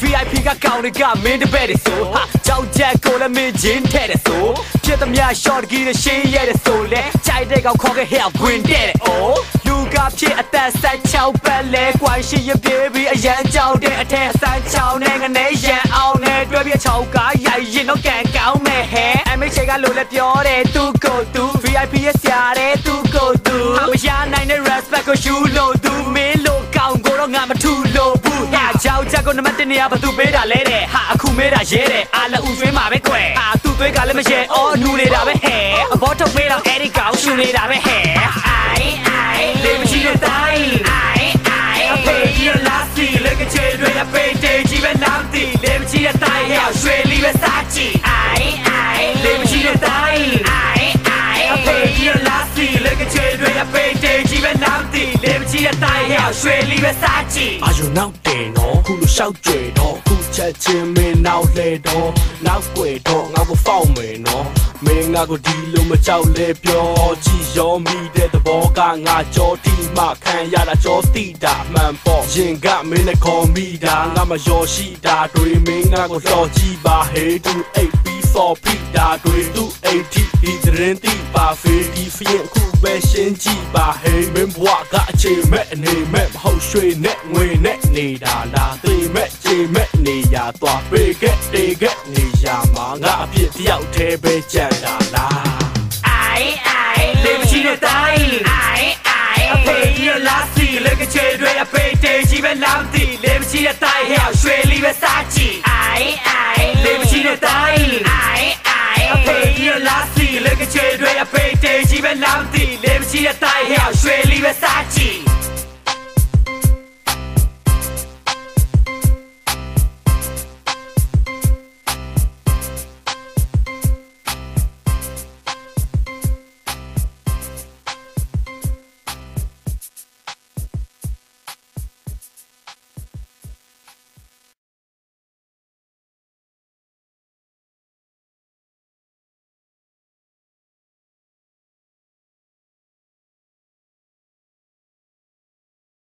VIP ကကောင်းတွေကမင်းတပည့်တွေဆိုဟာကြောက်ချက်ကိုလည်းမင်းချင်းထဲတယ်ဆိုဖြစ်သမျှ short ကြီးနဲ့ရှင်းရတဲ့ဆိုလဲကြိုက်တဲ့ကောင်ခေါ်ခဲ့ဟဲ့ဝင်တဲ့တယ်အိုးလူကဖြစ်အသက်16ပတ်လဲကွာရှိရပြေးပြီးအရန်ကြောက်တဲ့အထက်16နဲ့ငနေရန်အောင်နဲ့တွဲပြီး6ကားရိုက်ရင်တော့ကန်ကောင်းမယ်ဟဲ့အမေချေကလို့လည်းပြောတယ်သူကိုသူ VIP ရဲ့ဆရာတဲ့သူကိုသူဟာမရနိုင်တဲ့ respect ကိုယူလို့သူမင်းလို့ကောင်းကိုတော့ငါမထူလို့ဘူးဟာကြောက်ချက်ကိုနံပါတ်1နေရာဘသူပေးတာလဲတဲ့ဟာအခုမေးတာရဲတဲ့အာလက်ဦးဆွေးမှာပဲကွယ်ဟာသူ့သွေးကလည်းမရဲအော်နူနေတာပဲဟဲ့အဘောထုတ်ပေးတော့အဲ့ဒီကောင်ရှူနေတာပဲဟဲ့လေမရှိတဲ့တိုင်းအဖေဒီလာစီလေကချေတွေအဖေတေးကြီးပဲနားတီလေမရှိတဲ့တိုင်းဟဲ့ရွှေလီပဲစားကြည့်လေမရှိတဲ့တိုင်းအဖေဒီလာစီလေကချေတွေအဖေတေးကြီးပဲနားတီလေမရှိတဲ့တိုင်းဟဲ့ရွှေလီပဲစားကြည့်အာယုံနောက်တယ်နော်ခုလိုရှောက်ကြွယ်တော့ခုချက်ချင်းမင်းနောက်လေတော့နောက်ွယ်တော့ငါ့ကိုဖောက်မယ်နော်မင်းငါကိုဒီလိုမကြောက်လဲပြောကြည့်ရောမိတဲ့သဘောကငါကြောတီမှခံရတာကြောတိတာမှန်ပေါ့ရင်ကမင်းနဲ့ခေါ်မိတာငါမရောရှိတာတွေမင်းငါကိုလှော်ကြည့်ပါ Hey to 8B4 Pita တွေသူ80ဒီသတင်းတိပါဖေးဒီဖရင်ခုပဲရှင်းကြည့်ပါ Hey မင်းဘွားကအချိန်မဲ့အနေမဲ့မဟုတ်ရွှေနဲ့ငွေနဲ့နေတာလားသိမဲ့ချိန်မဲ့နေရသွားပေးခဲ့တေခဲ့နေရမှာငါအပြစ်တယောက်တည်းပဲကြံတာလားလေမရှိတဲ့တိုင်းအဖေဒီလာစီလေကချေတွေအဖေတေးကြီးပဲလမ်းတီလေမရှိတဲ့တိုင်းဟဲ့ရွှေလီပဲစား